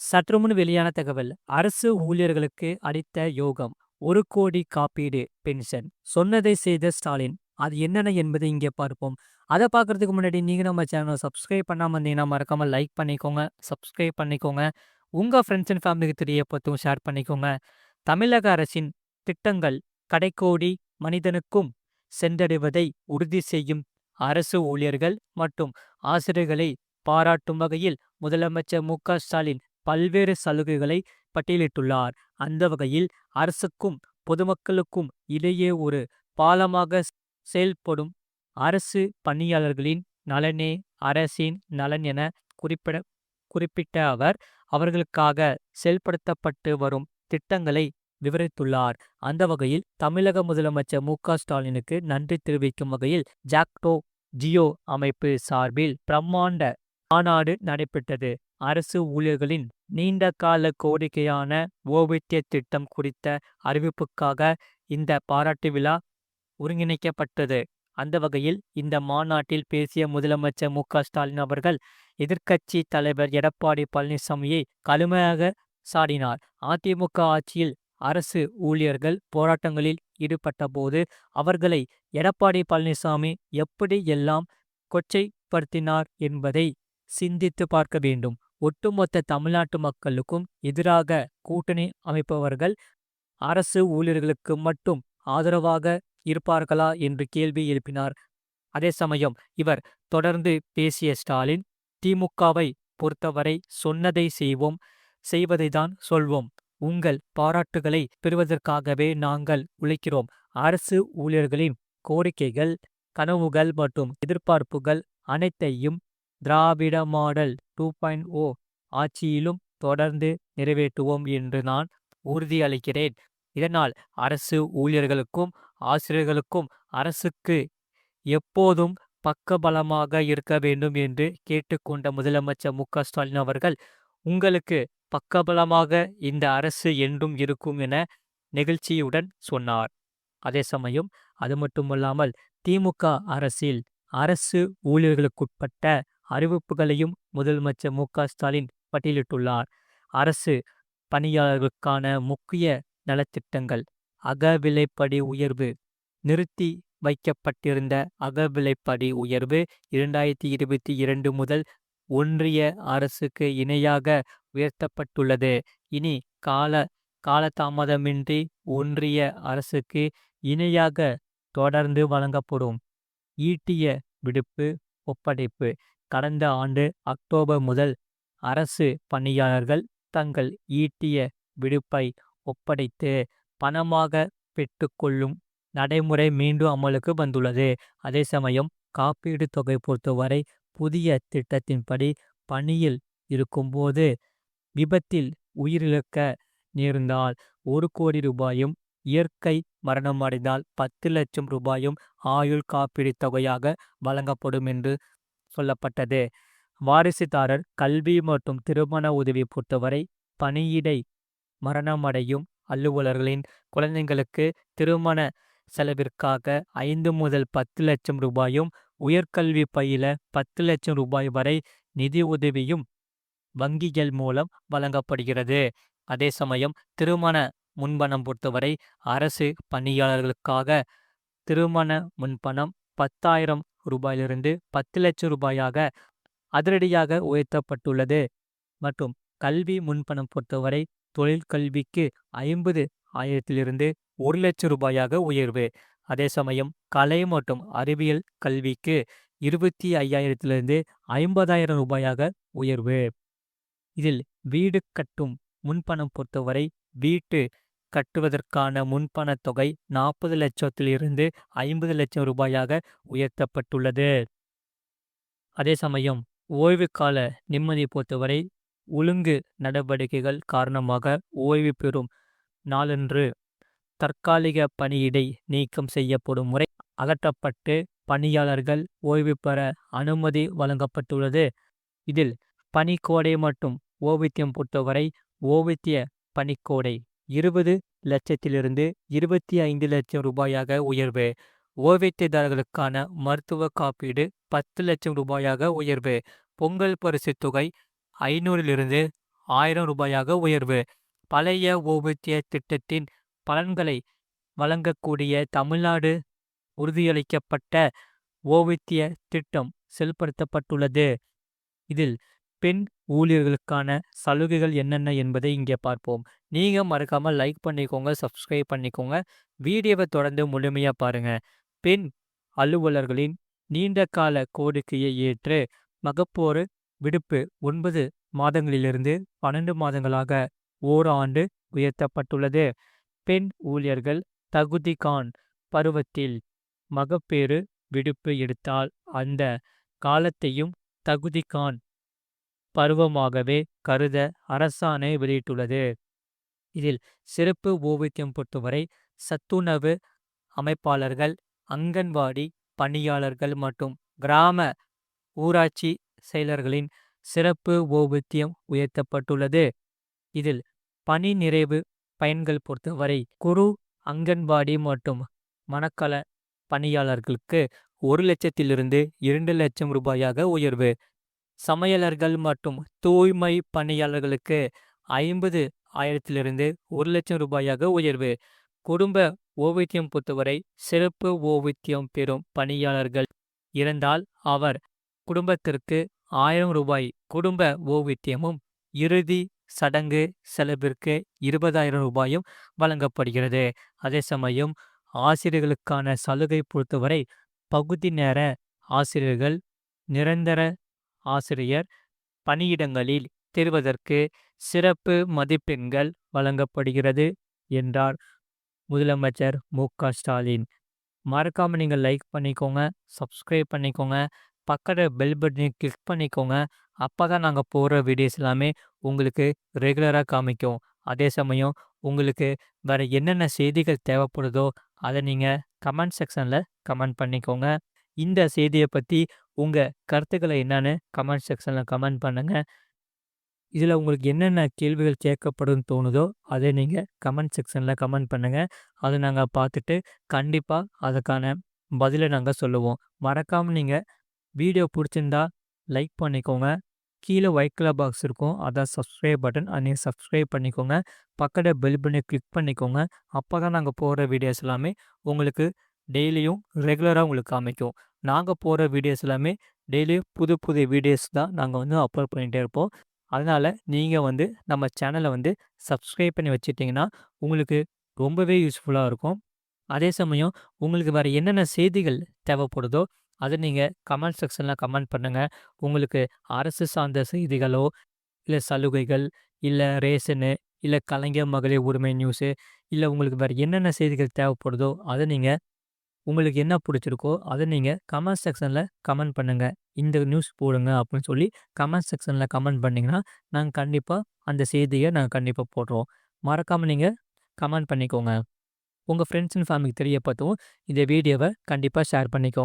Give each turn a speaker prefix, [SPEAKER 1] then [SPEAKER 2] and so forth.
[SPEAKER 1] சற்றுமுன் வெளியான தகவல். அரசு ஊழியர்களுக்கு அளித்த யோகம். 1,00,00,000 காப்பீடு பென்ஷன். சொன்னதை செய்த ஸ்டாலின். அது என்னென்ன என்பதை இங்கே பார்ப்போம். அதை பார்க்கறதுக்கு முன்னாடி நீங்க நம்ம சேனலை சப்ஸ்கிரைப் பண்ணாம இருந்தீங்கன்னா மறக்காம லைக் பண்ணிக்கோங்க, சப்ஸ்கிரைப் பண்ணிக்கோங்க. உங்க ஃப்ரெண்ட்ஸ் அண்ட் ஃபேமிலிக்கு தெரியப்படுத்தும் ஷேர் பண்ணிக்கோங்க. தமிழக அரசின் திட்டங்கள் கடைக்கோடி மனிதனுக்கும் சென்றடைவதை உறுதி செய்யும் அரசு ஊழியர்கள் மற்றும் ஆசிரியர்களை பாராட்டும் வகையில் முதலமைச்சர் மு.க.ஸ்டாலின் பல்வேறு சலுகைகளை பட்டியலிட்டுள்ளார். அந்த வகையில் அரசுக்கும் பொதுமக்களுக்கும் இடையே ஒரு பாலமாக செயல்படும் அரசு பணியாளர்களின் நலனே அரசின் நலன் என குறிப்பிட்ட அவர் அவர்களுக்காக செயல்படுத்தப்பட்டு வரும் திட்டங்களை விவரித்துள்ளார். அந்த வகையில் தமிழக முதலமைச்சர் மு.க.ஸ்டாலினுக்கு நன்றி தெரிவிக்கும் வகையில் ஜாக்டோ ஜியோ அமைப்பு சார்பில் பிரம்மாண்ட மாநாடு நடைபெற்றது. அரசு ஊழியர்களின் நீண்ட கால கோரிக்கையான ஓய்வூதிய திட்டம் குறித்த அறிவிப்புக்காக இந்த பாராட்டு விழா ஒருங்கிணைக்கப்பட்டது. அந்த வகையில் இந்த மாநாட்டில் பேசிய முதலமைச்சர் மு.க.ஸ்டாலின் அவர்கள் எதிர்க்கட்சி தலைவர் எடப்பாடி பழனிசாமியை கடுமையாக சாடினார். அதிமுக ஆட்சியில் அரசு ஊழியர்கள் போராட்டங்களில் ஈடுபட்ட போது அவர்களை எடப்பாடி பழனிசாமி எப்படி எல்லாம் கொச்சைப்படுத்தினார் என்பதை சிந்தித்து பார்க்க வேண்டும். ஒட்டுமொத்த தமிழ்நாட்டு மக்களுக்கும் எதிராக கூட்டணி அமைப்பவர்கள் அரசு ஊழியர்களுக்கு மட்டும் ஆதரவாக இருப்பார்களா என்று கேள்வி எழுப்பினார். அதே சமயம் இவர் தொடர்ந்து பேசிய ஸ்டாலின், திமுகவை பொறுத்தவரை சொன்னதை செய்வோம், செய்வதை தான் சொல்வோம். உங்கள் பாராட்டுகளை பெறுவதற்காகவே நாங்கள் உழைக்கிறோம். அரசு ஊழியர்களின் கோரிக்கைகள், கனவுகள் மற்றும் எதிர்பார்ப்புகள் அனைத்தையும் திராவிட மாடல் 2.0 ஆட்சியிலும் தொடர்ந்து நிறைவேற்றுவோம் என்று நான் உறுதியளிக்கிறேன். இதனால் அரசு ஊழியர்களுக்கும் ஆசிரியர்களுக்கும் அரசுக்கு எப்போதும் பக்கபலமாக இருக்க வேண்டும் என்று கேட்டுக்கொண்ட முதலமைச்சர் மு.க.ஸ்டாலின் அவர்கள், உங்களுக்கு பக்கபலமாக இந்த அரசு என்றும் இருக்கும் என நெகிழ்ச்சியுடன் சொன்னார். அதே சமயம் அது மட்டுமல்லாமல் திமுக அரசில் அரசு ஊழியர்களுக்குட்பட்ட அறிவிப்புகளையும் முதலமைச்சர் மு.க.ஸ்டாலின் பட்டியலிட்டுள்ளார். அரசு பணியாளர்களுக்கான முக்கிய நலத்திட்டங்கள். அகவிலைப்படி உயர்வு. நிறுத்தி வைக்கப்பட்டிருந்த அகவிலைப்படி உயர்வு 2022 முதல் ஒன்றிய அரசுக்கு இணையாக உயர்த்தப்பட்டுள்ளது. இனி காலதாமதமின்றி ஒன்றிய அரசுக்கு இணையாக தொடர்ந்து வழங்கப்படும். ஈட்டிய விடுப்பு ஒப்படைப்பு. கடந்த ஆண்டு அக்டோபர் முதல் அரசு பணியாளர்கள் தங்கள் ஈட்டிய விடுப்பை ஒப்படைத்து பணமாக பெற்றுக்கொள்ளும் நடைமுறை மீண்டும் அமலுக்கு வந்துள்ளது. அதே சமயம் காப்பீடு தொகை பொறுத்தவரை புதிய திட்டத்தின்படி பணியில் இருக்கும்போது விபத்தில் உயிரிழக்க நேர்ந்தால் 1,00,00,000 ரூபாயும், இயற்கை மரணமடைந்தால் 10 லட்சம் ரூபாயும் ஆயுள் காப்பீடு தொகையாக வழங்கப்படும் என்று சொல்லப்பட்டது. வாரிசுதாரர் கல்வி மற்றும் திருமண உதவி பொறுத்தவரை பணியிடை மரணமடையும் அலுவலர்களின் குழந்தைகளுக்கு திருமண செலவிற்காக 5 முதல் 10 லட்சம் ரூபாயும், உயர்கல்வி பயில 10 லட்சம் ரூபாய் வரை நிதி உதவியும் வங்கிகள் மூலம் வழங்கப்படுகிறது. அதே சமயம் திருமண முன்பணம் பொறுத்தவரை அரசு பணியாளர்களுக்காக திருமண முன்பணம் 10,000 ரூபாயிலிருந்து 10 லட்சம் ரூபாயாக அதிரடியாக உயர்த்தப்பட்டுள்ளது. மற்றும் கல்வி முன்பணம் பொறுத்தவரை தொழிற்கல்விக்கு 50,000 1 லட்சம் ரூபாயாக உயர்வு. அதே சமயம் கலை மற்றும் அறிவியல் கல்விக்கு 25,000 50,000 ரூபாயாக உயர்வு. இதில் வீடு கட்டும் முன்பணம் பொறுத்தவரை வீட்டு கட்டுவதற்கான முன்பண தொகை 40 லட்சத்திலிருந்து 50 லட்சம் ரூபாயாக உயர்த்தப்பட்டுள்ளது. அதே சமயம் ஓய்வு கால நிம்மதி பொறுத்தவரை ஒழுங்கு நடவடிக்கைகள் காரணமாக ஓய்வு பெறும் நாளன்று தற்காலிக பணியிடை நீக்கம் செய்யப்படும் முறை அகற்றப்பட்டு பணியாளர்கள் ஓய்வு பெற அனுமதி வழங்கப்பட்டுள்ளது. இதில் பணிக்கோடை மற்றும் ஓய்வூதியம் பொறுத்தவரை ஓய்வூதிய பணிக்கோடை 20 லட்சத்திலிருந்து 25 லட்சம் ரூபாயாக உயர்வு. ஓய்வூதியதாரர்களுக்கான மருத்துவ காப்பீடு 10 லட்சம் ரூபாயாக உயர்வு. பொங்கல் பரிசு தொகை 500லிருந்து ரூ. 1000 உயர்வு. பழைய ஓய்வூதிய திட்டத்தின் பலன்களை வழங்கக்கூடிய தமிழ்நாடு உறுதியளிக்கப்பட்ட ஓய்வூதிய திட்டம் செயல்படுத்தப்பட்டுள்ளது. இதில் பெண் ஊழியர்களுக்கான சலுகைகள் என்னென்ன என்பதை இங்கே பார்ப்போம். நீங்கள் மறக்காமல் லைக் பண்ணிக்கோங்க, சப்ஸ்கிரைப் பண்ணிக்கோங்க. வீடியோவை தொடர்ந்து முழுமையாக பாருங்க. பெண் அலுவலர்களின் நீண்ட கால கோரிக்கையை ஏற்று மகப்பேறு விடுப்பு 9 மாதங்களிலிருந்து 12 மாதங்களாக ஓராண்டு உயர்த்தப்பட்டுள்ளது. பெண் ஊழியர்கள் தகுதிகான் பருவத்தில் மகப்பேறு விடுப்பு எடுத்தால் அந்த காலத்தையும் தகுதிகான் பருவமாகவே கருத அரசாணை வெளியிட்டுள்ளது. இதில் சிறப்பு ஓய்வூதியம் பொறுத்தவரை சத்துணவு அமைப்பாளர்கள், அங்கன்வாடி பணியாளர்கள் மற்றும் கிராம ஊராட்சி செயலர்களின் சிறப்பு ஓய்வூதியம் உயர்த்தப்பட்டுள்ளது. இதில் பணி நிறைவு பயன்கள் பொறுத்தவரை குறு அங்கன்வாடி மற்றும் மனக்கள பணியாளர்களுக்கு 1,00,000 2,00,000 உயர்வு. சமையலர்கள் மற்றும் தூய்மை பணியாளர்களுக்கு 50,000 1,00,000 உயர்வு. குடும்ப ஓய்வூதியம் பொறுத்தவரை சிறப்பு ஓய்வூதியம் பெறும் பணியாளர்கள் இறந்தால் அவர் குடும்பத்திற்கு ரூ. 1,000 குடும்ப ஓய்வூதியமும் இறுதி சடங்கு செலவிற்கு ரூ. 20,000 வழங்கப்படுகிறது. அதே சமயம் ஆசிரியர்களுக்கான சலுகை பொறுத்தவரை பகுதி நேர ஆசிரியர்கள் நிரந்தர ஆசிரியர் பணியிடங்களில் தேர்வதற்கு சிறப்பு மதிப்பெண்கள் வழங்கப்படுகிறது என்றார் முதலமைச்சர் மு.க.ஸ்டாலின். மறக்காமல் நீங்கள் லைக் பண்ணிக்கோங்க, சப்ஸ்கிரைப் பண்ணிக்கோங்க, பக்கத்தில் பெல் பட்டனை கிளிக் பண்ணிக்கோங்க. அப்போ தான் நாங்கள் போடுற வீடியோஸ் எல்லாமே உங்களுக்கு ரெகுலராக காமிக்கும். அதே சமயம் உங்களுக்கு வேறு என்னென்ன செய்திகள் தேவைப்படுதோ அதை நீங்கள் கமெண்ட் செக்ஷனில் கமெண்ட் பண்ணிக்கோங்க. இந்த செய்தியை பற்றி உங்கள் கருத்துக்களை என்னன்னு கமெண்ட் செக்ஷனில் கமெண்ட் பண்ணுங்கள். இதில் உங்களுக்கு என்னென்ன கேள்விகள் கேட்கப்படும்னு தோணுதோ அதை நீங்கள் கமெண்ட் செக்ஷனில் கமெண்ட் பண்ணுங்கள். அதை நாங்கள் பார்த்துட்டு கண்டிப்பாக அதுக்கான பதிலை நாங்கள் சொல்லுவோம். மறக்காமல் நீங்கள் வீடியோ பிடிச்சிருந்தா லைக் பண்ணிக்கோங்க. கீழே ஒயிட் கலர் பாக்ஸ் இருக்கும், அதான் சப்ஸ்கிரைப் பட்டன், அதை நீங்கள் சப்ஸ்கிரைப் பண்ணிக்கோங்க. பக்கத்தில் பெல் பட்டனை கிளிக் பண்ணிக்கோங்க. அப்போ தான் நாங்கள் போடுற வீடியோஸ் எல்லாமே உங்களுக்கு டெய்லியும் ரெகுலராக உங்களுக்கு காமிக்கும். நாங்கள் போடுற வீடியோஸ் எல்லாமே டெய்லியும் புது புது வீடியோஸ் தான் நாங்கள் அப்லோட் பண்ணிகிட்டே இருப்போம். அதனால் நீங்கள் நம்ம சேனலை சப்ஸ்கிரைப் பண்ணி வச்சுட்டிங்கன்னா உங்களுக்கு ரொம்பவே யூஸ்ஃபுல்லாக இருக்கும். அதே சமயம் உங்களுக்கு வேறு என்னென்ன செய்திகள் தேவைப்படுதோ அதை நீங்கள் கமெண்ட் செக்ஷனில் கமெண்ட் பண்ணுங்கள். உங்களுக்கு அரசு சார்ந்த செய்திகளோ இல்லை சலுகைகள் இல்லை ரேஷனு இல்லை கலைஞர் மகளிர் உரிமை நியூஸு இல்லை உங்களுக்கு வேறு என்னென்ன செய்திகள் தேவைப்படுதோ அதை நீங்கள் உங்களுக்கு என்ன பிடிச்சிருக்கோ அதை நீங்கள் கமெண்ட் செக்ஷனில் கமெண்ட் பண்ணுங்கள். இந்த நியூஸ் போடுங்க அப்படின்னு சொல்லி கமெண்ட் செக்ஷனில் கமெண்ட் பண்ணிங்கன்னா நாங்கள் கண்டிப்பாக அந்த செய்தியை நாங்கள் கண்டிப்பாக போடுறோம். மறக்காமல் நீங்கள் கமெண்ட் பண்ணிக்கோங்க. உங்கள் ஃப்ரெண்ட்ஸ் அண்ட் ஃபேமிலிக்கு தெரியப்படுத்தவும் இந்த வீடியோவை கண்டிப்பாக ஷேர் பண்ணிக்கோங்க.